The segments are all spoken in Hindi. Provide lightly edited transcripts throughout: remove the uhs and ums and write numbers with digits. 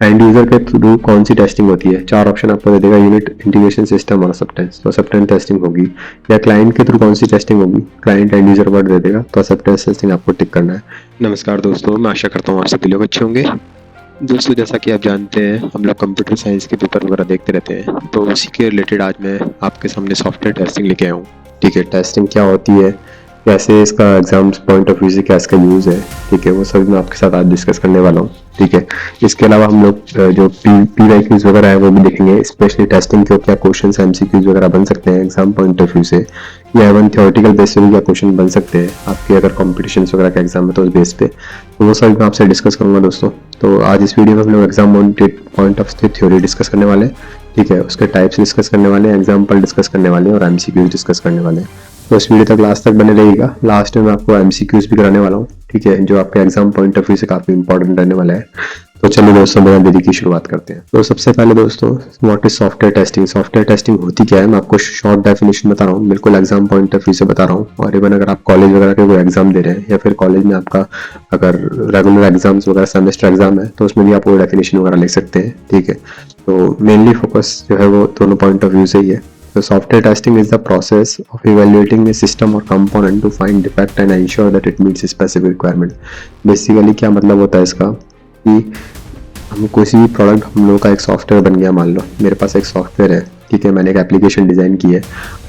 एंड यूजर के थ्रू कौन सी टेस्टिंग होती है, 4 ऑप्शन आपको दे देगा, यूनिट, इंटीग्रेशन, सिस्टम और एक्सेप्टेंस। तो एक्सेप्टेंस टेस्टिंग होगी। या क्लाइंट के थ्रू कौन सी टेस्टिंग होगी, क्लाइंट एंड यूजर वर्ड दे देगा, तो एक्सेप्टेंस टेस्टिंग आपको टिक करना है। नमस्कार दोस्तों, मैं आशा करता हूँ आप सभी लोग अच्छे होंगे। दोस्तों जैसा कि आप जानते हैं, हम लोग कंप्यूटर साइंस के पेपर वगैरह देखते रहते हैं, तो उसी के रिलेटेड आज मैं आपके सामने सॉफ्टवेयर टेस्टिंग लेके आया हूँ। ठीक है, टेस्टिंग क्या होती है, कैसे इसका एग्जाम्स पॉइंट ऑफ व्यू से क्या इसका यूज़ है, ठीक है, वो सब मैं आपके साथ आज डिस्कस करने वाला हूँ। ठीक है, इसके अलावा हम लोग जो PYQs वगैरह है वो भी देखेंगे, स्पेशली टेस्टिंग के क्या क्वेश्चन MCQs वगैरह बन सकते हैं एग्जाम पॉइंट ऑफ व्यू से, या इवन थियोरेटिकल बेस पे भी क्या क्वेश्चन बन सकते हैं आपके अगर कॉम्पिटिशन वगैरह का एग्जाम है तो उस बेस पे, तो वो सब मैं आपसे डिस्कस करूंगा दोस्तों। तो आज इस वीडियो में हम लोग exam point of theory discuss करने वाले हैं। ठीक है, उसके टाइप्स डिस्कस करने वाले हैं, एग्जाम्पल डिस्कस करने वाले हैं और MCQs डिस्कस करने वाले हैं। तो इस वीडियो तक लास्ट तक बने रहिएगा। लास्ट में मैं आपको MCQs भी कराने वाला हूँ, ठीक है, जो आपके एग्जाम पॉइंट ऑफ व्यू से काफी इंपॉर्टेंट रहने वाला है। तो चलिए दोस्तों, बिना देरी की शुरुआत करते हैं। तो सबसे पहले दोस्तों, what is software testing. Software testing होती क्या है, मैं आपको शॉर्ट डेफिनेशन बता रहा हूँ, बिल्कुल एग्जाम पॉइंट ऑफ व्यू से बता रहा हूँ। और इवन अगर आप कॉलेज वगैरह के कोई एग्जाम दे रहे हैं, या फिर कॉलेज में आपका अगर रेगुलर एग्जाम्स वगैरह सेमेस्टर एग्जाम है, तो उसमें भी आप वो डेफिनेशन वगैरह लिख सकते हैं। ठीक है, तो मेनली फोकस जो है वो दोनों पॉइंट ऑफ व्यू से ही है। So software testing is the process of evaluating a system or component to find defect and ensure that it meets specific requirement. Basically क्या मतलब होता है इसका कि हम किसी भी प्रोडक्ट, हम लोग का एक सॉफ्टवेयर बन गया, मान लो मेरे पास एक सॉफ्टवेयर है, ठीक है, मैंने एक एप्लीकेशन डिज़ाइन की है।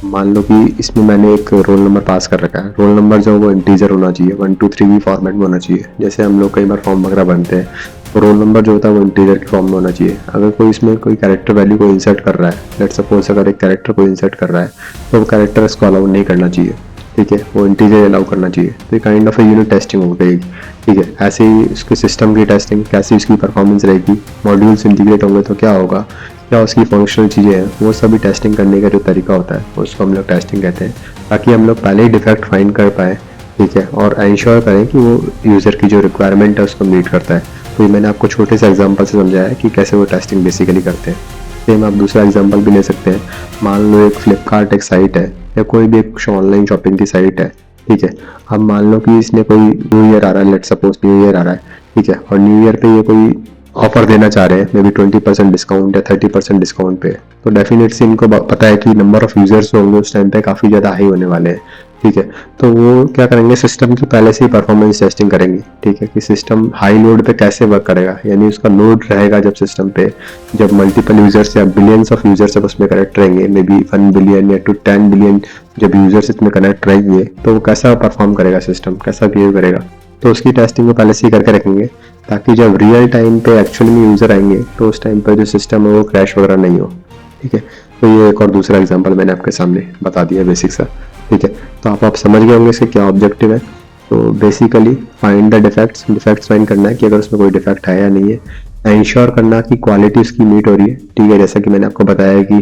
मान लो कि इसमें मैंने एक रोल नंबर पास कर रखा है। रोल नंबर जो वो इंटीजर होना चाहिए, 1 2 3 भी फॉर्मेट में होना चाहिए। जैसे हम लोग कई बार फॉर्म वगैरह बनते हैं, तो रोल नंबर जो होता है वो इंटीजर के फॉर्म में होना चाहिए। अगर कोई इसमें कोई कैरेक्टर वैल्यू को इंसर्ट कर रहा है, लेट्स सपोज अगर एक कैरेक्टर को इंसर्ट कर रहा है, तो वो कैरेक्टर इसको अलाउ नहीं करना चाहिए। ठीक है, वो इंटीजर अलाउ करना चाहिए। तो ये काइंड ऑफ यूनिट टेस्टिंग हो गई। ठीक है, ऐसे ही उसके सिस्टम की टेस्टिंग, कैसी उसकी परफॉर्मेंस रहेगी, मॉड्यूल्स इंटीग्रेट होंगे तो क्या होगा, क्या उसकी फंक्शनल चीज़ें हैं, वो सभी टेस्टिंग करने का जो तरीका होता है उसको हम लोग टेस्टिंग कहते हैं, ताकि हम लोग पहले ही डिफेक्ट फाइंड कर पाए। ठीक है, और इंश्योर करें कि वो यूज़र की जो रिक्वायरमेंट है उसको मीट करता है। तो ये मैंने आपको छोटे से एग्जांपल से समझाया है कि कैसे वो टेस्टिंग बेसिकली करते हैं। सेम आप दूसरा एग्जांपल भी ले सकते हैं। मान लो एक फ्लिपकार्ट एक साइट है, या कोई भी एक ऑनलाइन शॉपिंग की साइट है। ठीक है, अब मान लो कि इसने कोई न्यू ईयर आ रहा है, लेट्स सपोज न्यू ईयर आ रहा है, ठीक है, और न्यू ईयर पे ये कोई ऑफर देना चाह रहे हैं, मे बी 20% डिस्काउंट या 30% डिस्काउंट पे। तो डेफिनेटली इनको पता है कि नंबर ऑफ यूजर्स होंगे उस टाइम पे काफ़ी ज़्यादा हाई होने वाले हैं। ठीक है, तो वो क्या करेंगे, सिस्टम की पहले से ही परफॉर्मेंस टेस्टिंग करेंगे। ठीक है, कि सिस्टम हाई लोड पे कैसे वर्क करेगा, यानी उसका लोड रहेगा जब सिस्टम पे, जब मल्टीपल यूजर्स या बिलियंस ऑफ यूजर्स जब उसमें कनेक्ट रहेंगे, मे बी 1 बिलियन या 10 बिलियन जब यूजर्स इसमें कनेक्ट रहेंगे, तो वो कैसा परफॉर्म करेगा, सिस्टम कैसा बिहेव करेगा। तो उसकी टेस्टिंग को पहले से ही करके रखेंगे, ताकि जब रियल टाइम पे एक्चुअली में यूजर आएंगे तो उस टाइम पर जो सिस्टम है वो क्रैश वगैरह नहीं हो। ठीक है, तो ये एक और दूसरा एग्जांपल मैंने आपके सामने बता दिया बेसिक सा। ठीक है, तो आप समझ गए होंगे इसके क्या ऑब्जेक्टिव है। तो basically find the defects find करना है कि अगर उसमें कोई डिफेक्ट है या नहीं है। इंश्योर करना कि क्वालिटी उसकी मीट हो रही है। ठीक है, जैसा कि मैंने आपको बताया कि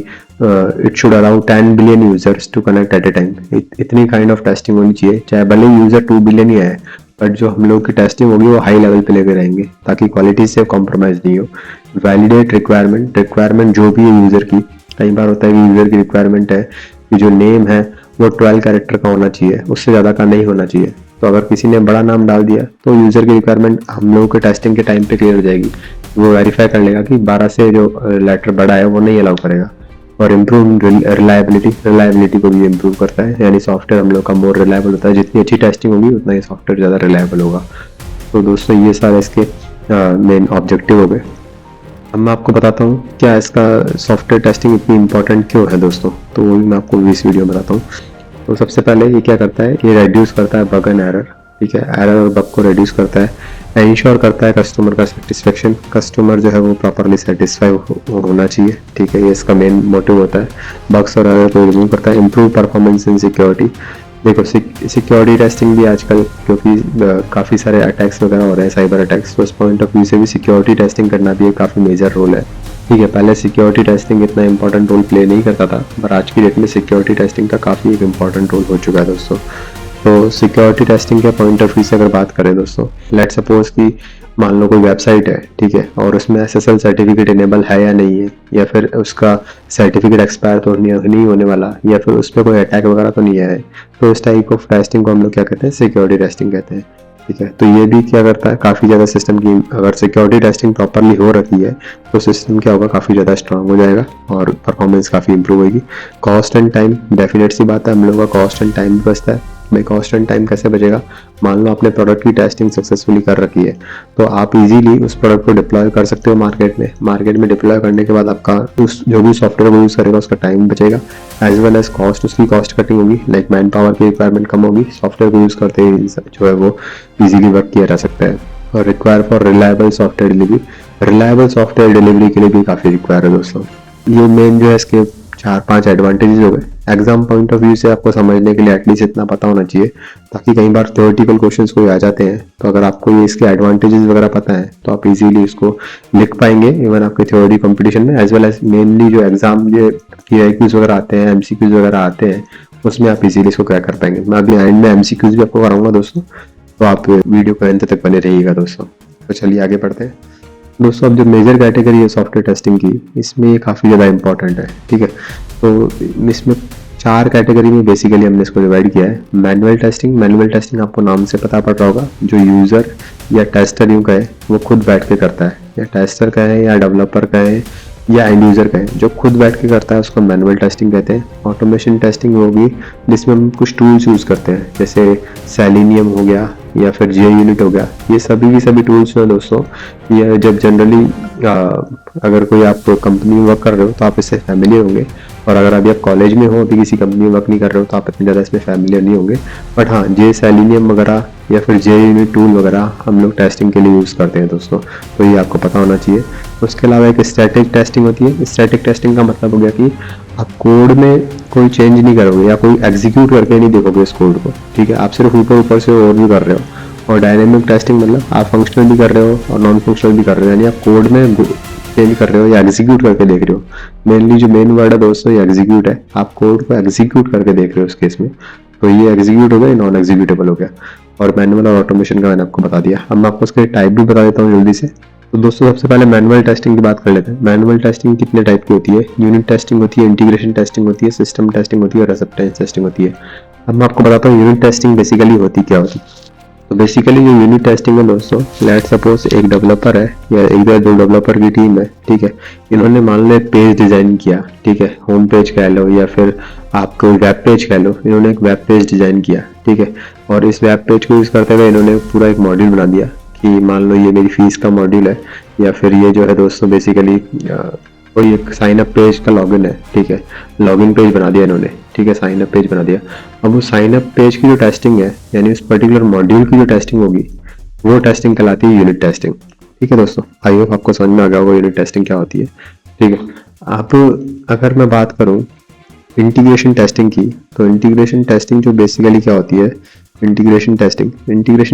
it should allow 10 billion users to connect at a time. इतनी काइंड ऑफ टेस्टिंग होनी चाहिए, चाहे भले यूजर 2 बिलियन ही है, बट जो हम लोग की टेस्टिंग होगी वो हाई लेवल पे लेके रहेंगे, ताकि क्वालिटी से कॉम्प्रोमाइज नहीं हो। वैलिडेट रिक्वायरमेंट जो भी है यूजर की, कई बार होता है कि यूजर की रिक्वायरमेंट है कि जो नेम है वो 12 कैरेक्टर का होना चाहिए, उससे ज़्यादा का नहीं होना चाहिए। तो अगर किसी ने बड़ा नाम डाल दिया तो यूज़र की रिक्वायरमेंट हम लोगों के टेस्टिंग के टाइम पे क्लियर हो जाएगी। वो वेरीफाई कर लेगा कि 12 से जो लेटर बड़ा है वो नहीं अलाउ करेगा। और इम्प्रूव रिलायबिलिटी को भी इम्प्रूव करता है, यानी सॉफ्टवेयर हम लोग का मोर रिलायबल होता है। जितनी अच्छी टेस्टिंग होगी उतना ही सॉफ्टवेयर ज़्यादा रिलायबल होगा। तो दोस्तों ये सारे इसके मेन ऑब्जेक्टिव हो गए। अब मैं आपको बताता हूँ क्या इसका सॉफ्टवेयर टेस्टिंग इतनी इंपॉर्टेंट क्यों है दोस्तों, तो वो भी मैं आपको इस वीडियो में बताता हूँ। तो सबसे पहले ये क्या करता है, ये रेड्यूस करता है बग एंड एरर। ठीक है, एरर और बग को रेड्यूस करता है। इंश्योर करता है कस्टमर का सेटिस्फेक्शन, कस्टमर जो है वो प्रॉपरली सेटिस्फाई होना चाहिए। ठीक है, ये इसका मेन मोटिव होता है। बग्स और एरर को रिमूव करता है। Improve performance in security. देखो सिक्योरिटी टेस्टिंग भी आजकल, क्योंकि काफ़ी सारे अटैक्स वगैरह हो रहे हैं, साइबर अटैक्स, तो उस पॉइंट ऑफ व्यू से भी सिक्योरिटी टेस्टिंग करना भी एक काफ़ी मेजर रोल है। ठीक है, पहले सिक्योरिटी टेस्टिंग इतना इंपॉर्टेंट रोल प्ले नहीं करता था, पर आज की डेट में सिक्योरिटी टेस्टिंग का काफ़ी एक इंपॉर्टेंट रोल हो चुका है दोस्तों। तो सिक्योरिटी टेस्टिंग के पॉइंट ऑफ व्यू से अगर बात करें दोस्तों, लेट सपोज कि मान लो कोई वेबसाइट है, ठीक है, और उसमें SSL सर्टिफिकेट इनेबल है या नहीं है, या फिर उसका सर्टिफिकेट एक्सपायर तो नहीं होने वाला, या फिर उस पर कोई अटैक वगैरह तो नहीं है। तो इस टाइप ऑफ टेस्टिंग को हम लोग क्या कहते हैं, सिक्योरिटी टेस्टिंग कहते हैं। ठीक है। तो ये भी क्या करता है, काफ़ी ज़्यादा सिस्टम की अगर सिक्योरिटी टेस्टिंग प्रॉपरली हो रखी है तो सिस्टम क्या होगा, काफ़ी ज़्यादा स्ट्रांग हो जाएगा और परफॉर्मेंस काफ़ी इंप्रूव होगी। कॉस्ट एंड टाइम, डेफिनेट सी बात है, हम लोग का कॉस्ट एंड टाइम भी बचता है। भाई कॉस्ट एंड टाइम कैसे बचेगा, मान लो आपने प्रोडक्ट की टेस्टिंग सक्सेसफुली कर रखी है तो आप इजीली उस प्रोडक्ट को डिप्लॉय कर सकते हो मार्केट में डिप्लॉय करने के बाद आपका उस जो भी सॉफ्टवेयर को यूज़ करेगा उसका टाइम बचेगा, एज वेल एज कॉस्ट, उसकी कॉस्ट कटिंग होगी, लाइक मैन पावर की रिक्वायरमेंट कम होगी, सॉफ्टवेयर को यूज़ करते ही जो है वो इजीली वर्क किया जा सकता है। और require for reliable software delivery, reliable software delivery के लिए भी काफ़ी रिक्वायर है दोस्तों। ये मेन जो है इसके 4-5 एडवांटेजेस हो गए। एग्जाम पॉइंट ऑफ व्यू से आपको समझने के लिए एटलीस्ट इतना पता होना चाहिए, ताकि कई बार थ्योरेटिकल क्वेश्चंस कोई आ जाते हैं तो अगर आपको ये इसके एडवांटेजेस वगैरह पता है तो आप इजीली इसको लिख पाएंगे इवन आपके थ्योरी कंपटीशन में, एज वेल एज मेनली जो एग्जाम जो AIQs वगैरह आते हैं, MCQs वगैरह आते हैं, उसमें आप इजीली इसको क्रैक कर पाएंगे। मैं अभी एंड में MCQs भी आपको कराऊंगा दोस्तों, तो आप वीडियो को अंत तक बने रहिएगा दोस्तों। तो चलिए आगे बढ़ते हैं दोस्तों। अब जो मेजर कैटेगरी है सॉफ्टवेयर टेस्टिंग की, इसमें ये काफ़ी ज़्यादा इंपॉर्टेंट है, ठीक है। तो इसमें 4 कैटेगरी में बेसिकली हमने इसको डिवाइड किया है। मैनुअल टेस्टिंग आपको नाम से पता पड़ रहा होगा, जो यूज़र या टेस्टर यूँ कहे वो खुद बैठ के करता है, या टेस्टर कहे या डेवलपर कहे या एंड यूज़र कहे, जो खुद बैठ के करता है उसको मैनुअल टेस्टिंग कहते हैं। ऑटोमेशन टेस्टिंग होगी जिसमें हम कुछ टूल्स यूज़ करते हैं, जैसे सेलेनियम हो गया या फिर JUnit हो गया। ये सभी की सभी टूल्स जो है दोस्तों, ये जब जनरली अगर कोई आप कंपनी में वर्क कर रहे हो तो आप इससे फैमिलियर होंगे, और अगर अभी आप कॉलेज में हो, अभी किसी कंपनी में वर्क नहीं कर रहे हो तो आप इतने ज़्यादा इसमें फैमिलियर नहीं होंगे। बट हाँ, सेलेनियम वगैरह या फिर JUnit टूल वगैरह हम लोग टेस्टिंग के लिए यूज़ करते हैं दोस्तों, तो ये आपको पता होना चाहिए। उसके अलावा एक स्टैटिक टेस्टिंग होती है। स्टैटिक टेस्टिंग का मतलब हो गया कि आप कोड में कोई चेंज नहीं करोगे या कोई एग्जीक्यूट करके नहीं देखोगे इस कोड को, ठीक है, आप सिर्फ ऊपर से ओवरव्यू कर रहे हो। और डायनेमिक टेस्टिंग मतलब आप फंक्शनल भी कर रहे हो और नॉन फंक्शनल भी कर रहे हो, यानी आप कोड में चेंज कर रहे हो या एग्जीक्यूट करके देख रहे हो। मेनली जो मेन वर्ड है दोस्तों ये एग्जीक्यूट है, आप कोड को एग्जीक्यूट करके देख रहे हो इस केस में, तो ये एग्जीक्यूट हो गया, नॉन एग्जीक्यूटेबल हो गया। और मैनुअल और ऑटोमेशन का मैंने आपको बता दिया। अब मैं आपको उसके टाइप भी बता देता हूँ जल्दी से। तो दोस्तों सबसे पहले मैनुअल टेस्टिंग की बात कर लेते हैं। मैनुअल टेस्टिंग कितने टाइप की होती है, यूनिट टेस्टिंग होती है, इंटीग्रेशन टेस्टिंग होती है, सिस्टम टेस्टिंग होती है और एक्सेप्टेंस टेस्टिंग होती है। अब मैं आपको बताता हूँ यूनिट टेस्टिंग बेसिकली होती क्या होती है। तो बेसिकली जो यूनिट टेस्टिंग है दोस्तों, लेट सपोज एक डेवलपर है या एक या 2 डेवलपर की टीम है, ठीक है, इन्होंने मान लो एक पेज डिजाइन किया, ठीक है, होम पेज कह लो या फिर आप कोई वेब पेज कह लो, इन्होंने एक वेब पेज डिजाइन किया, ठीक है, और इस वेब पेज को यूज करते हुए इन्होंने पूरा एक मॉड्यूल बना दिया कि मान लो ये मेरी फीस का मॉड्यूल है, या फिर ये जो है दोस्तों बेसिकली कोई एक साइन अप पेज का लॉगिन है, ठीक है, लॉगिन पेज बना दिया इन्होंने, ठीक है, साइन अप पेज बना दिया। अब वो साइन अप पेज की जो टेस्टिंग है, यानी उस पर्टिकुलर मॉड्यूल की जो टेस्टिंग होगी, वो टेस्टिंग कहलाती है यूनिट टेस्टिंग, ठीक है दोस्तों। आई होप आपको समझ में आ गया होगा यूनिट टेस्टिंग क्या होती है, ठीक है। अब अगर मैं बात करूँ इंटीग्रेशन टेस्टिंग की, तो इंटीग्रेशन टेस्टिंग जो बेसिकली क्या होती है, इंटीग्रेशन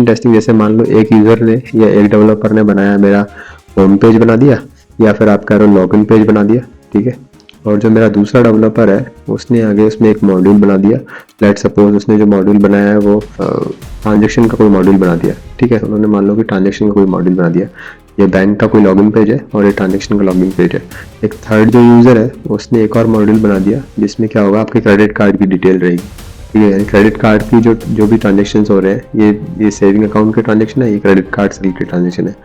टेस्टिंग जैसे मान लो एक यूज़र ने या एक डेवलपर ने बनाया, मेरा होम पेज बना दिया या फिर आप कह रहे हो लॉगिन पेज बना दिया, ठीक है, और जो मेरा दूसरा डेवलपर है उसने आगे उसमें एक मॉड्यूल बना दिया। लेट सपोज उसने जो मॉड्यूल बनाया है वो ट्रांजेक्शन का कोई मॉड्यूल बना दिया, ठीक है, उन्होंने मान लो कि ट्रांजेक्शन का कोई मॉड्यूल बना दिया। ये बैंक का कोई लॉगिन पेज है और ये ट्रांजेक्शन का लॉगिन पेज है। एक थर्ड जो यूज़र है उसने एक और मॉड्यूल बना दिया जिसमें क्या होगा, आपके क्रेडिट कार्ड की डिटेल रहेगी, ठीक है, यानी क्रेडिट कार्ड की जो भी ट्रांजेक्शन हो रहे हैं, ये सेविंग अकाउंट के ट्रांजेक्शन है, ये क्रेडिट कार्ड से रिलेटेड ट्रांजेक्शन है,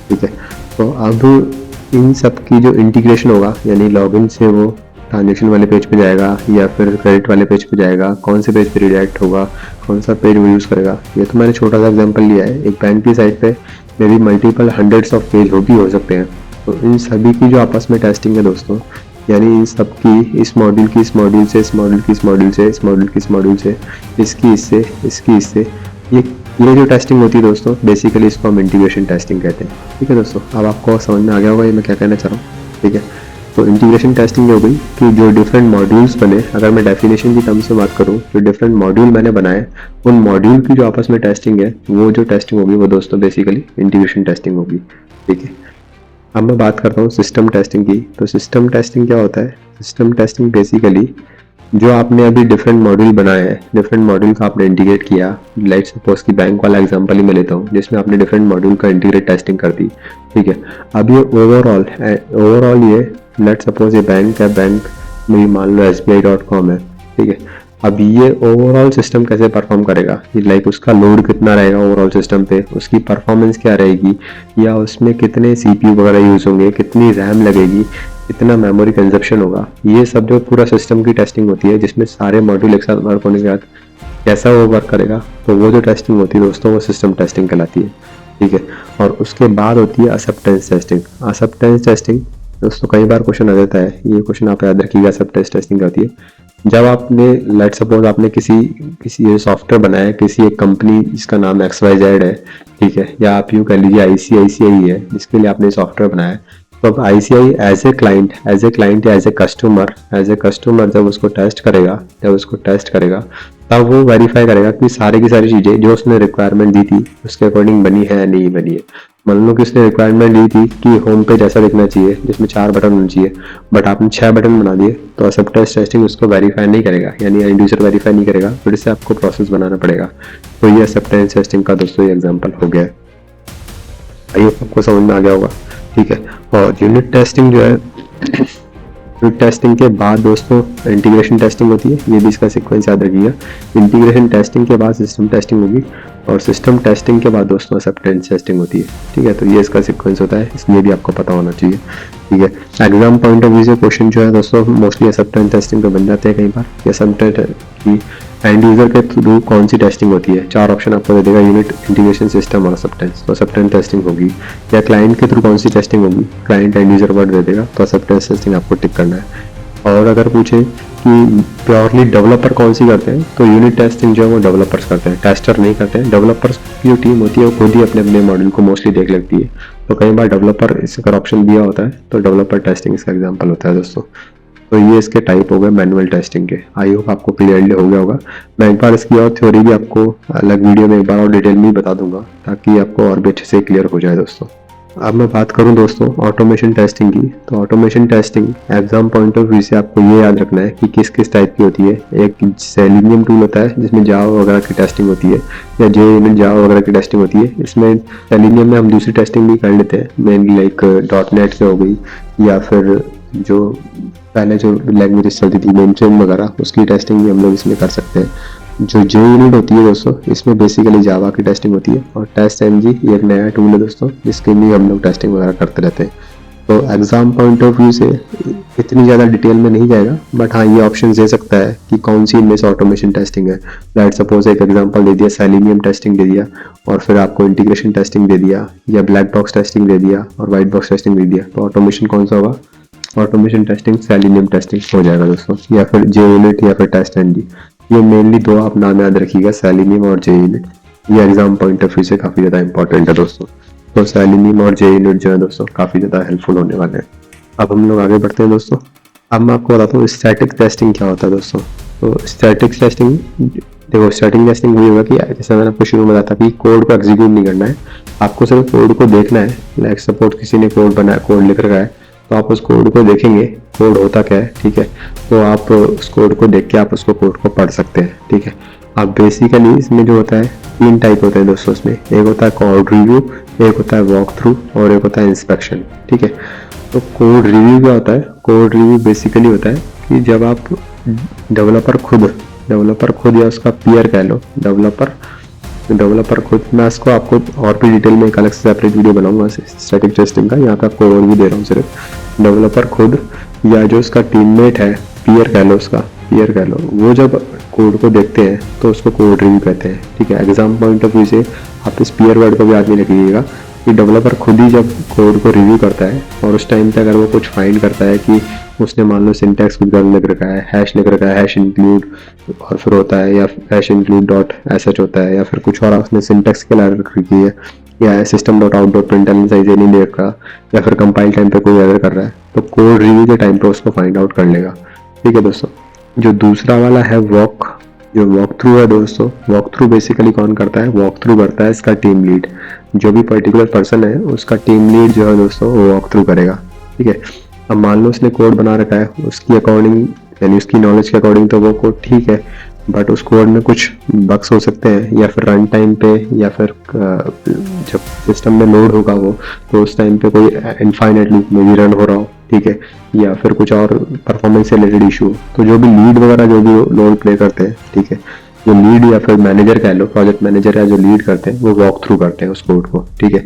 ठीक है। तो अब इन सब की जो इंटीग्रेशन होगा, यानी लॉगिन से वो ट्रांजेक्शन वाले पेज पे जाएगा या फिर क्रेडिट वाले पेज पे जाएगा, कौन से पेज पे रिडायरेक्ट होगा, कौन सा पेज वो यूज़ करेगा, ये तो मैंने छोटा सा एग्जांपल लिया है। एक बैंक की साइट पे may be multiple hundreds of page हो सकते हैं। तो इन सभी की जो आपस में टेस्टिंग है दोस्तों, यानी इन सब की इस मॉड्यूल की इस मॉड्यूल से, इस मॉड्यूल की इस मॉड्यूल से, इस मॉड्यूल की इस मॉड्यूल से, इसकी इससे, इसकी इससे, ये जो टेस्टिंग होती है दोस्तों, बेसिकली इसको हम इंटीग्रेशन टेस्टिंग कहते हैं, ठीक है दोस्तों। अब आपको समझ में आ गया होगा ये मैं क्या कहना चाह रहा हूँ, ठीक है। तो इंटीग्रेशन टेस्टिंग हो गई कि जो डिफरेंट मॉड्यूल्स बने, अगर मैं डेफिनेशन की टर्म से बात करूँ, जो डिफरेंट मॉड्यूल मैंने बनाए, उन मॉड्यूल की जो आपस में टेस्टिंग है, वो जो टेस्टिंग होगी वो दोस्तों बेसिकली इंटीग्रेशन टेस्टिंग होगी, ठीक है। अब मैं बात करता हूँ सिस्टम टेस्टिंग की। तो सिस्टम टेस्टिंग क्या होता है, सिस्टम टेस्टिंग बेसिकली जो आपने अभी डिफरेंट मॉड्यूल बनाए हैं, डिफरेंट मॉड्यूल का आपने इंटीग्रेट किया, लाइक सपोज की बैंक वाला एग्जांपल ही मैं लेता हूँ जिसमें आपने डिफरेंट मॉड्यूल का इंटीग्रेट टेस्टिंग कर दी, ठीक है। अब ये ओवरऑल ये लेट सपोज ये बैंक है, बैंक में मान लो SBI.com है, ठीक है। अब ये ओवरऑल सिस्टम कैसे परफॉर्म करेगा, लाइक उसका लोड कितना रहेगा ओवरऑल सिस्टम पे, उसकी परफॉर्मेंस क्या रहेगी, या उसमें कितने सीपीयू वगैरह यूज़ होंगे, कितनी रैम लगेगी, कितना मेमोरी कंजप्शन होगा, ये सब जो पूरा सिस्टम की टेस्टिंग होती है जिसमें सारे मॉड्यूल एक साथ वर्क होने के बाद कैसा वो वर्क करेगा, तो वो जो टेस्टिंग होती है दोस्तों वो सिस्टम टेस्टिंग कहलाती है। ठीक है, और उसके बाद होती है एक्सेप्टेंस टेस्टिंग। एक्सेप्टेंस टेस्टिंग दोस्तों कई बार क्वेश्चन आ जाता है, ये क्वेश्चन आप याद रखिएगा। एक्सेप्टेंस टेस्टिंग क्या होती है, जब आपने लेट सपोज आपने किसी सॉफ्टवेयर बनाया है, किसी एक कंपनी जिसका नाम XYZ है, ठीक है, या आप यूँ कह लीजिए ICICI है जिसके लिए आपने सॉफ्टवेयर बनाया है, तो अब ICI एज ए क्लाइंट या एज ए कस्टमर जब उसको टेस्ट करेगा तब वो वेरीफाई करेगा कि सारी की सारी चीज़ें जो उसने रिक्वायरमेंट दी थी उसके अकॉर्डिंग बनी है या नहीं बनी है। मान लो कि उसने रिक्वायरमेंट दी थी कि होम पेज ऐसा दिखना चाहिए जिसमें 4 बटन होने चाहिए, बट आपने 6 बटन बना दिए, तो एक्सेप्टेंस टेस्टिंग उसको वेरीफाई नहीं करेगा, यानी एंड यूजर वेरीफाई नहीं करेगा, फिर से आपको प्रोसेस बनाना पड़ेगा। तो ये एक्सेप्टेंस टेस्टिंग का दोस्तों ये एग्जाम्पल हो गया है। आई होप आपको समझ में आ गया होगा। ठीक है, और यूनिट टेस्टिंग जो है, यूनिट टेस्टिंग के बाद दोस्तों इंटीग्रेशन टेस्टिंग होती है, ये भी इसका सीक्वेंस याद रखिएगा। इंटीग्रेशन टेस्टिंग के बाद सिस्टम टेस्टिंग होगी, और सिस्टम टेस्टिंग के बाद दोस्तों एक्सेप्टेंस टेस्टिंग होती है। ठीक है, तो ये इसका सीक्वेंस होता है, इसलिए भी आपको पता होना चाहिए। ठीक है, एग्जाम पॉइंट ऑफ व्यू से क्वेश्चन जो है दोस्तों मोस्टली एक्सेप्टेंस टेस्टिंग पे बन जाते हैं कई बार। एक्सेप्टेंस की एंड यूजर के थ्रू कौन सी टेस्टिंग होती है, 4 ऑप्शन आपको दे देगा, यूनिट, इंटीग्रेशन, सिस्टम और एक्सेप्टेंस। तो एक्सेप्टेंस टेस्टिंग होगी, या क्लाइंट के थ्रू कौन सी टेस्टिंग होगी, क्लाइंट एंड यूजर वर्ड दे देगा, तो एक्सेप्टेंस टेस्टिंग आपको टिक करना है। और अगर पूछे कि प्योरली डेवलपर कौन सी करते हैं, तो यूनिट टेस्टिंग जो है वो डेवलपर्स करते हैं, टेस्टर नहीं करते हैं। डेवलपर्स की जो टीम होती है वो खुद ही अपने अपने मॉडल को मोस्टली देख लेती है, तो कई बार डेवलपर इसका ऑप्शन दिया होता है, तो डेवलपर टेस्टिंग इसका एग्जाम्पल होता है दोस्तों। तो ये इसके टाइप हो गए मैनुअल टेस्टिंग के। आई होप आपको क्लियरली हो गया होगा। मैं एक बार इसकी और थ्योरी भी आपको अलग वीडियो में एक बार और डिटेल में बता दूंगा, ताकि आपको और भी अच्छे से क्लियर हो जाए दोस्तों। अब मैं बात करूं दोस्तों ऑटोमेशन टेस्टिंग की, तो automation testing exam point of view से आपको ये याद रखना है कि किस किस टाइप की होती है। एक सेलेनियम टूल होता है जिसमें जावा वगैरह की टेस्टिंग होती है, या JUnit जावा वगैरह की टेस्टिंग होती है। इसमें सेलेनियम में हम दूसरी टेस्टिंग भी कर लेते हैं, मेनली लाइक .NET की हो गई, या फिर जो पहले जो लैंग्वेज चलती थी मेनफ्रेम वगैरह, उसकी टेस्टिंग भी हम लोग इसमें कर सकते हैं। जो JUnit होती है दोस्तों, इसमें बेसिकली जावा की टेस्टिंग होती है, और TestNG ये एक नया टूल है दोस्तों जिसके लिए हम लोग टेस्टिंग वगैरह करते रहते हैं। तो एग्जाम पॉइंट ऑफ व्यू से इतनी ज़्यादा डिटेल में नहीं जाएगा, बट हाँ ये ऑप्शन दे सकता है कि कौन सी इनमें से ऑटोमेशन टेस्टिंग है। लेट सपोज एक एग्जांपल दे दिया, सेलेनियम टेस्टिंग दे दिया, और फिर आपको इंटीग्रेशन टेस्टिंग दे दिया, या ब्लैक बॉक्स टेस्टिंग दे दिया, और वाइट बॉक्स टेस्टिंग दे दिया, तो ऑटोमेशन कौन सा होगा, ऑटोमेशन टेस्टिंग सेलेनियम टेस्टिंग हो जाएगा दोस्तों, या फिर JUnit या फिर TestNG। ये मेनली दो आप नाम याद रखिएगा, सेलेनियम और JUnit। ये एग्जाम पॉइंट ऑफ व्यू से काफ़ी ज़्यादा इंपॉर्टेंट है दोस्तों। तो सेलेनियम और JUnit जो है दोस्तों काफ़ी ज़्यादा हेल्पफुल होने वाले हैं। अब हम लोग आगे बढ़ते हैं दोस्तों। अब मैं आपको बताता हूँ स्टैटिक टेस्टिंग क्या होता है दोस्तों। तो स्टैटिक टेस्टिंग, देखो स्टैटिक टेस्टिंग वही होगा कि जैसे मैंने आपको शुरू में बताया था कि कोड को एग्जीक्यूट नहीं करना है, आपको सिर्फ कोड को देखना है। लाइक सपोज किसी ने कोड बनाया, कोड लिख रखा है, तो आप उस कोड को देखेंगे, कोड होता क्या है, ठीक है, तो आप उस कोड को देख के आप उसको कोड को पढ़ सकते हैं। ठीक है, अब बेसिकली इसमें जो होता है 3 टाइप होते हैं दोस्तों इसमें। एक होता है कोड रिव्यू, एक होता है वॉक थ्रू, और एक होता है इंस्पेक्शन। ठीक है, तो कोड रिव्यू क्या होता है, कोड रिव्यू बेसिकली होता है कि जब आप डेवलपर खुद या उसका पीयर कह लो, डेवलपर खुद, मैं इसको आपको और भी डिटेल में एक अलग से सेपरेट वीडियो बनाऊंगा स्टैटिक टेस्टिंग का, यहाँ पे आपको ओवरव्यू दे रहा हूँ सिर्फ। डेवलपर खुद या जो उसका टीममेट है, पीयर कह लो, वो जब कोड को देखते हैं तो उसको कोड रिव्यू कहते हैं। ठीक है, एग्जाम पॉइंट ऑफ व्यू से आप इस पीयर वर्ड को भी याद नहीं रखिएगा कि डेवलपर खुद ही जब कोड को रिव्यू करता है, और उस टाइम पे अगर वो कुछ फाइंड करता है कि उसने मान लो सिंटैक्स कुछ गलत लिख रखा है, हैश लिख रखा है, हैश इंक्लूड और फिर होता है, या हैश इंक्लूड डॉट sh होता है, या फिर कुछ और उसने सिंटैक्स के एरर रख रखी है, या system dot out dot println size नहीं दे रखा, या फिर कंपाइल टाइम पे कोई एरर कर रहा है, तो कोड रिव्यू के टाइम पे उसको फाइंड आउट कर लेगा। ठीक है दोस्तों, जो दूसरा वाला है वॉक थ्रू है दोस्तों। वॉक थ्रू बेसिकली कौन करता है, वॉक थ्रू करता है इसका टीम लीड। जो भी पर्टिकुलर पर्सन है उसका टीम लीड जो है दोस्तों वो वॉक थ्रू करेगा। ठीक है, अब मान लो उसने कोड बना रखा है, उसकी अकॉर्डिंग यानी उसकी नॉलेज के अकॉर्डिंग तो वो कोड ठीक है, बट उस कोड में कुछ बग्स हो सकते हैं, या फिर रन टाइम पे, या फिर जब सिस्टम में लोड होगा वो, तो उस टाइम पे कोई इनफाइनाइट लूप में भी रन हो रहा हो। ठीक है, या फिर कुछ और परफॉर्मेंस से रिलेटेड इशू, तो जो भी लीड वगैरह जो भी रोल प्ले करते हैं, ठीक है, जो लीड या फिर मैनेजर कह लो, प्रोजेक्ट मैनेजर या जो लीड करते हैं वो वॉक थ्रू करते हैं उस कोड को, ठीक है।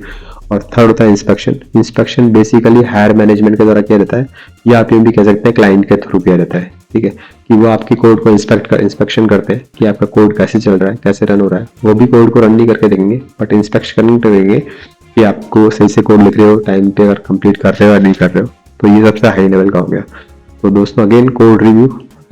और थर्ड होता है inspection. Inspection basically higher management के द्वारा किया जाता है, या आप ये भी कह सकते हैं क्लाइंट के थ्रू किया जाता है, ठीक है, कि वो आपकी कोड को इंस्पेक्शन करते हैं कि आपका कोड कैसे चल रहा है, कैसे रन हो रहा है। वो भी कोड को रन नहीं करके देंगे, बट इंस्पेक्शन करेंगे कि आपको सही से कोड लिख रहे हो, टाइम पे अगर कंप्लीट कर रहे हो या नहीं कर रहे हो। तो ये सबसे हाई लेवल का हो गया। तो दोस्तों अगेन कोड रिव्यू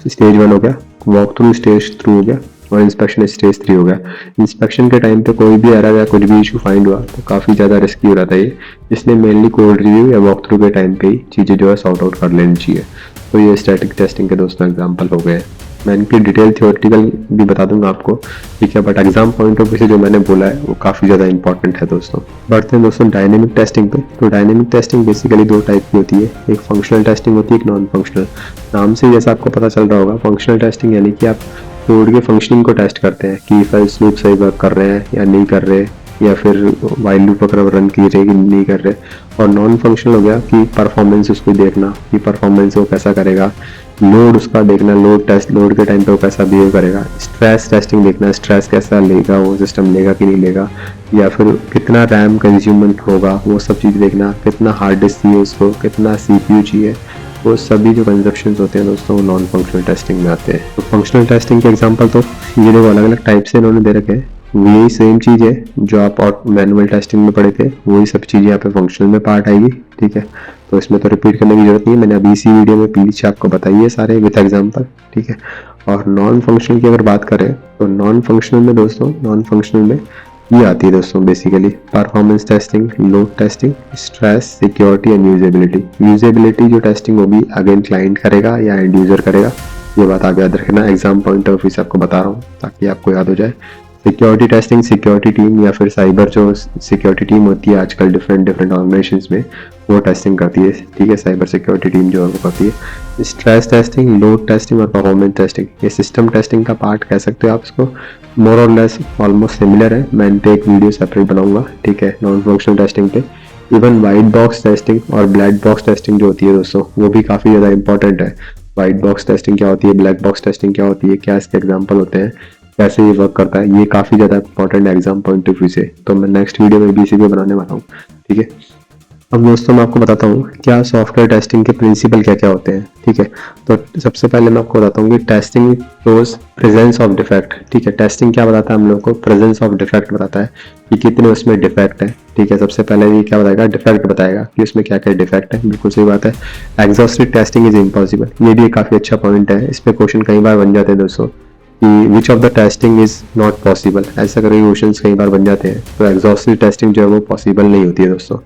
स्टेज 1 हो गया, वॉक थ्रू स्टेज 2 हो गया, और इंस्पेक्शन स्टेज 3 हो गया। इंस्पेक्शन के टाइम पे कोई भी एरर या कुछ भी इशू फाइंड हुआ तो काफ़ी ज़्यादा रिस्की हो रहा था ये, इसलिए मेनली कोड रिव्यू या वॉक थ्रू के टाइम पे ही चीज़ें जो है सॉर्ट आउट कर लेनी चाहिए। तो ये स्टैटिक टेस्टिंग के दोस्तों एग्जाम्पल हो गए। मैं इनकी डिटेल थियोरेटिकल भी बता दूंगा आपको, ठीक है, but exam point of view से जो मैंने बोला है वो काफ़ी ज़्यादा इंपॉर्टेंट है दोस्तों। बढ़ते हैं दोस्तों डायनेमिक टेस्टिंग पे। तो डायनेमिक टेस्टिंग बेसिकली 2 टाइप की होती है, एक फंक्शनल टेस्टिंग होती है, एक नॉन फंक्शनल। नाम से जैसा आपको पता चल रहा होगा, फंक्शनल टेस्टिंग यानी कि आप कोड के फंक्शनिंग को टेस्ट करते हैं कि इफ लूप सही वर्क कर रहे हैं या नहीं कर रहे, या फिर वाइल लूप अगर रन की रहे कि नहीं कर रहे। और नॉन फंक्शनल हो गया कि परफॉर्मेंस उसको देखना कि परफॉर्मेंस वो कैसा करेगा, लोड उसका देखना, लोड के टाइम पे वो कैसा बिहेव करेगा, स्ट्रेस टेस्टिंग देखना, स्ट्रेस कैसा लेगा वो सिस्टम, लेगा कि नहीं लेगा, या फिर कितना रैम कंज्यूममेंट होगा, वो सब चीज़ देखना, कितना हार्ड डिस्क चाहिए उसको, कितना CPU चाहिए, वो सभी जो कंजप्शन होते हैं दोस्तों वो नॉन फंक्शनल टेस्टिंग में आते हैं। तो फंक्शनल टेस्टिंग के एग्जांपल तो ये देखो अलग अलग टाइप से इन्होंने दे रखे हैं। यही सेम चीज़ है जो आप और मैनुअल टेस्टिंग में पढ़े थे, वही सब चीज़ें यहाँ पे फंक्शनल में पार्ट आएगी, ठीक है। तो इसमें तो रिपीट करने की जरूरत नहीं है, मैंने अभी इसी वीडियो में पीछे आपको बताई है सारे विद एग्जाम्पल, ठीक है। और नॉन फंक्शनल की अगर बात करें तो नॉन फंक्शनल में दोस्तों, नॉन फंक्शनल में ये आती है दोस्तों basically performance testing, load testing, stress, security and usability. Usability जो टेस्टिंग होगी अगेन क्लाइंट करेगा या एंड यूजर करेगा, ये बात आप याद रखना। एग्जाम पॉइंट ऑफ व्यू से आपको बता रहा हूँ ताकि आपको याद हो जाए। सिक्योरिटी टेस्टिंग, सिक्योरिटी टीम या फिर साइबर जो सिक्योरिटी टीम होती है आजकल डिफरेंट ऑर्गेनाइजेशंस में, वो टेस्टिंग करती है, ठीक है, साइबर सिक्योरिटी टीम जो है वो करती है। स्ट्रेस टेस्टिंग, लोड टेस्टिंग और परफॉर्मेंस टेस्टिंग, ये सिस्टम टेस्टिंग का पार्ट कह सकते हो आप इसको, मोर और लेस ऑलमोस्ट सिमिलर है। मैं इन पे एक वीडियो सेपरेट बनाऊंगा, ठीक है, नॉन फंक्शनल टेस्टिंग पे। इवन वाइट बॉक्स टेस्टिंग और ब्लैक बॉक्स टेस्टिंग जो होती है दोस्तों वो भी काफ़ी ज़्यादा इंपॉर्टेंट है। वाइट बॉक्स टेस्टिंग क्या होती है, ब्लैक बॉक्स टेस्टिंग क्या होती है, क्या इसके एग्जाम्पल होते हैं, कैसे ये वर्क करता है, ये काफ़ी ज़्यादा इंपॉर्टेंट है एग्जाम पॉइंट ऑफ व्यू से। तो मैं नेक्स्ट वीडियो में भी इसी पे बनाने वाला हूँ, ठीक है। अब दोस्तों मैं आपको बताता हूँ क्या सॉफ्टवेयर टेस्टिंग के प्रिंसिपल क्या क्या होते हैं, ठीक है। तो सबसे पहले मैं आपको बताता हूँ कि testing shows presence of defect, ठीक है। टेस्टिंग क्या बताता है हम लोग को, प्रेजेंस ऑफ डिफेक्ट बताता है कि कितने उसमें डिफेक्ट है, ठीक है। सबसे पहले ये क्या बताएगा, डिफेक्ट बताएगा कि उसमें क्या क्या डिफेक्ट है, बिल्कुल सही बात है। एग्जॉस्टिव टेस्टिंग इज इम्पॉसिबल, ये भी एक काफ़ी अच्छा पॉइंट है, इस पर क्वेश्चन कई बार बन जाते हैं दोस्तों कि which of the testing is not possible, ऐसा करके क्वेश्चन कई बार बन जाते हैं। तो एग्जॉस्टिव टेस्टिंग जो है वो पॉसिबल नहीं होती है दोस्तों,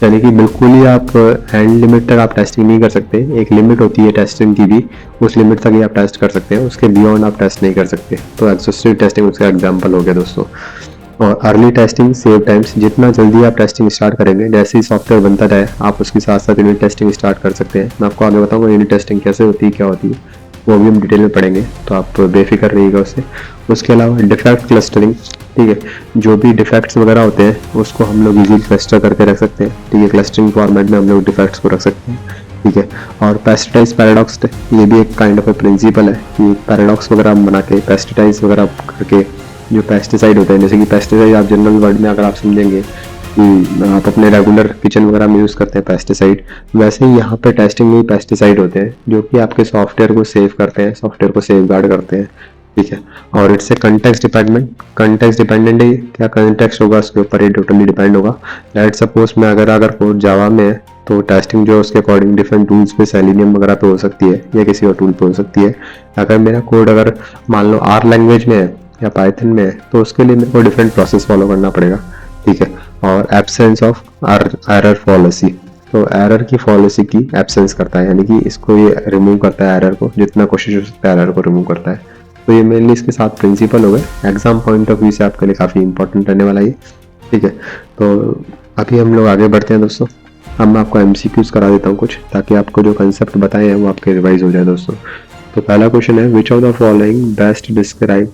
यानी कि बिल्कुल ही आप एंड लिमिट तक आप टेस्टिंग नहीं कर सकते। एक लिमिट होती है टेस्टिंग की भी, उस लिमिट तक ही आप टेस्ट कर सकते हैं, उसके बियॉन्ड आप टेस्ट नहीं कर सकते। तो एग्जॉस्टिव टेस्टिंग उसका एग्जाम्पल हो गया दोस्तों। और अर्ली टेस्टिंग सेव टाइम्स, जितना जल्दी आप टेस्टिंग स्टार्ट करेंगे, जैसे ही सॉफ्टवेयर बनता जाए आप उसके साथ साथ यूनिट टेस्टिंग स्टार्ट कर सकते हैं। मैं आपको आगे बताऊंगा यूनिट टेस्टिंग कैसे होती है, क्या होती है, वो भी हम डिटेल में पढ़ेंगे, तो आप बेफिक्र रहिएगा उससे। उसके अलावा डिफेक्ट क्लस्टरिंग, ठीक है, जो भी डिफेक्ट्स वगैरह होते हैं उसको हम लोग इजीली क्लस्टर करके रख सकते हैं, ठीक है। क्लस्टरिंग फॉर्मेट में हम लोग डिफेक्ट्स को रख सकते हैं, ठीक है। और पेस्टिसाइड पैराडॉक्स, ये भी एक काइंड ऑफ ए प्रिंसिपल है कि पैराडॉक्स वगैरह हम बना के पेस्टिसाइड्स वगैरह करके, जो पेस्टिसाइड होते हैं, जैसे कि पेस्टिसाइड आप जनरल वर्ड में अगर आप समझेंगे कि आप अपने रेगुलर किचन वगैरह में यूज़ करते हैं पेस्टिसाइड, वैसे ही यहाँ पे टेस्टिंग में पेस्टिसाइड होते हैं जो कि आपके सॉफ्टवेयर को सेव करते हैं, सॉफ्टवेयर को सेव गार्ड करते हैं, ठीक है। और इट्स ए कंटेक्स्ट डिपेंडेंट है, क्या कंटेक्स्ट होगा उसके ऊपर ये टोटली डिपेंड होगा। लेट्स सपोज मैं अगर कोड जावा में है तो टेस्टिंग जो उसके अकॉर्डिंग डिफरेंट टूल्स पे, सेलेनियम वगैरह पे हो सकती है या किसी और टूल पे हो सकती है। अगर मेरा कोड अगर मान लो आर लैंग्वेज में है या पाइथन में है तो उसके लिए मेरे को डिफरेंट प्रोसेस फॉलो करना पड़ेगा, ठीक है। और एब्सेंस ऑफ एरर पॉलिसी, तो एरर की पॉलिसी की एब्सेंस करता है, यानी कि इसको ये रिमूव करता है एरर को, जितना कोशिश हो सकता है एरर को रिमूव करता है। तो ये मेनली इसके साथ प्रिंसिपल हो गए, एग्जाम पॉइंट ऑफ व्यू से आपके लिए काफ़ी इंपॉर्टेंट रहने वाला है, ठीक है। तो अभी हम लोग आगे बढ़ते हैं दोस्तों। अब मैं आपको MCQs करा देता हूँ कुछ, ताकि आपको जो कंसेप्ट बताए हैं वो आपके रिवाइज हो जाए दोस्तों। तो पहला क्वेश्चन है, which of the following best describe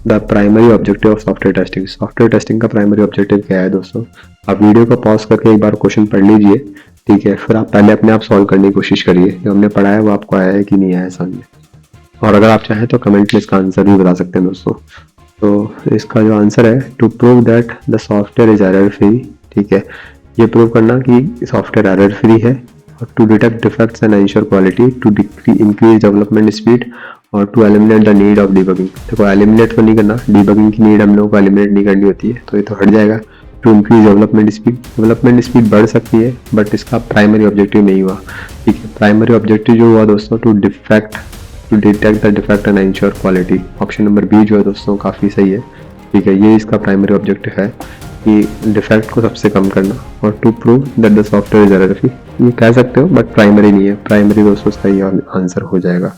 the primary objective of software testing. Software testing का प्राइमरी ऑब्जेक्टिव क्या है दोस्तों, आप वीडियो को पॉज करके एक बार क्वेश्चन पढ़ लीजिए, ठीक है, फिर आप पहले अपने आप सॉल्व करने की कोशिश करिए, जो हमने पढ़ा है वो आपको आया है कि नहीं आया है समझ में। और अगर आप चाहें तो कमेंट में इसका आंसर भी बता सकते हैं दोस्तों। तो इसका जो आंसर है, to prove that the software is error free, ठीक है, ये प्रूव करना कि सॉफ्टवेयर एरर फ्री है, और to detect defects and ensure quality, to increase development speed, और to eliminate the need of debugging. देखो एलिमिनेट तो नहीं करना, डिबगिंग की नीड हम लोगों को एलिमिनेट नहीं करनी होती है, तो ये तो हट जाएगा। टू इंक्रीज डेवलपमेंट स्पीड बढ़ सकती है, बट इसका प्राइमरी ऑब्जेक्टिव नहीं हुआ, ठीक है। प्राइमरी ऑब्जेक्टिव जो हुआ दोस्तों, to detect the defect and ensure quality. Option number B जो है दोस्तों काफ़ी सही है, ठीक है, ये इसका प्राइमरी ऑब्जेक्टिव है कि डिफेक्ट को सबसे कम करना, और to prove that the software is error free, ये कह सकते हो बट प्राइमरी नहीं है। प्राइमरी दोस्तों सही आंसर हो जाएगा।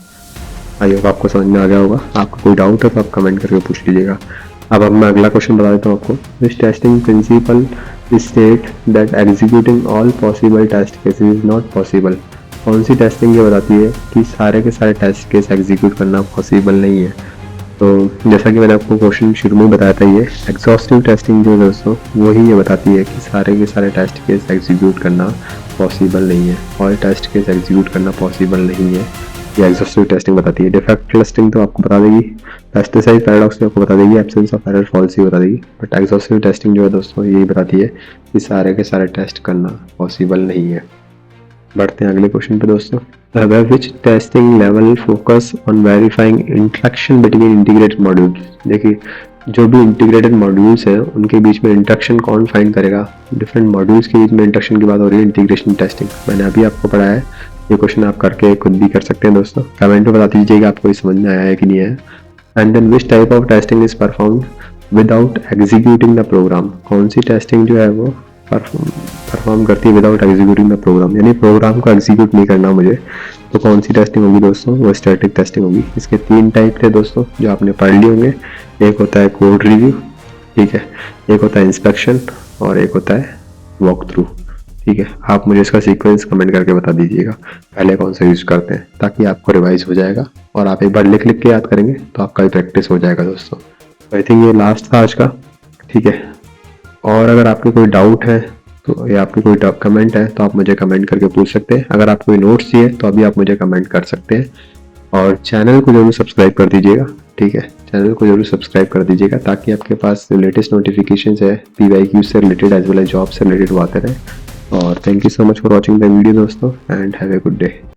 आई होप आपको समझ में आ गया होगा। आपको कोई डाउट है तो आप कमेंट करके पूछ लीजिएगा। अब मैं अगला क्वेश्चन बता देता हूँ आपको। This testing principle state that executing all possible test cases is not possible. कौन सी टेस्टिंग ये बताती है कि सारे के सारे टेस्ट केस एग्जीक्यूट करना पॉसिबल नहीं है। तो जैसा कि मैंने आपको क्वेश्चन शुरू में बताया था, ये एग्जॉस्टिव टेस्टिंग जो है दोस्तों वही ये बताती है कि सारे के सारे टेस्ट केस एग्जीक्यूट करना पॉसिबल नहीं है, ऑल टेस्ट केस एग्जीक्यूट करना पॉसिबल नहीं है, ये एग्जॉस्टिव टेस्टिंग बताती है। डिफेक्ट टेस्टिंग तो आपको बता देगी, पेस्टिसाइड पैराडॉक्स आपको बता देगी, एब्सेंस ऑफ एरर फॉल्स ही बता देगी, बट एग्जॉस्टिव टेस्टिंग जो है दोस्तों यही बताती है कि सारे के सारे टेस्ट करना पॉसिबल नहीं है। बढ़ते हैं अगले क्वेश्चन पे दोस्तों। Which testing level focus on verifying interaction between integrated modules. देखिए जो भी इंटीग्रेटेड मॉड्यूल्स हैं उनके बीच में इंटरेक्शन कौन फाइंड करेगा, डिफरेंट मॉड्यूल्स के बीच में इंटरेक्शन की बात हो रही है, इंटीग्रेशन टेस्टिंग मैंने अभी आपको पढ़ाया है। ये क्वेश्चन आप करके खुद भी कर सकते हैं दोस्तों। कमेंट में बता दीजिएगा आपको ये समझ में आया है कि नहीं है। And then which type of testing is performed without executing the program. कौन सी टेस्टिंग जो है वो परफॉर्म करती है विदाउट एग्जीक्यूटिंग द प्रोग्राम, यानी प्रोग्राम को एग्जीक्यूट नहीं करना मुझे, तो कौन सी टेस्टिंग होगी दोस्तों, वो स्टैटिक टेस्टिंग होगी। इसके 3 टाइप थे दोस्तों जो आपने पढ़ लिए होंगे। एक होता है कोड रिव्यू, ठीक है, एक होता है इंस्पेक्शन, और एक होता है वॉक थ्रू, ठीक है। आप मुझे इसका सीक्वेंस कमेंट करके बता दीजिएगा पहले कौन सा यूज करते हैं, ताकि आपको रिवाइज हो जाएगा, और आप एक बार लिख के याद करेंगे तो आपका भी प्रैक्टिस हो जाएगा दोस्तों। आई थिंक ये लास्ट था आज का, ठीक है। और अगर आपके कोई डाउट है तो या आपके कोई कमेंट है तो आप मुझे कमेंट करके पूछ सकते हैं। अगर आप कोई नोट्स चाहिए तो अभी आप मुझे कमेंट कर सकते हैं, और चैनल को जरूर सब्सक्राइब कर दीजिएगा, ठीक है, चैनल को जरूर सब्सक्राइब कर दीजिएगा ताकि आपके पास जो लेटेस्ट नोटिफिकेशंस है PYQ से related as well as job से रिलेटेड वो आते रहे। और thank you so much for watching the video दोस्तों, and have a good day.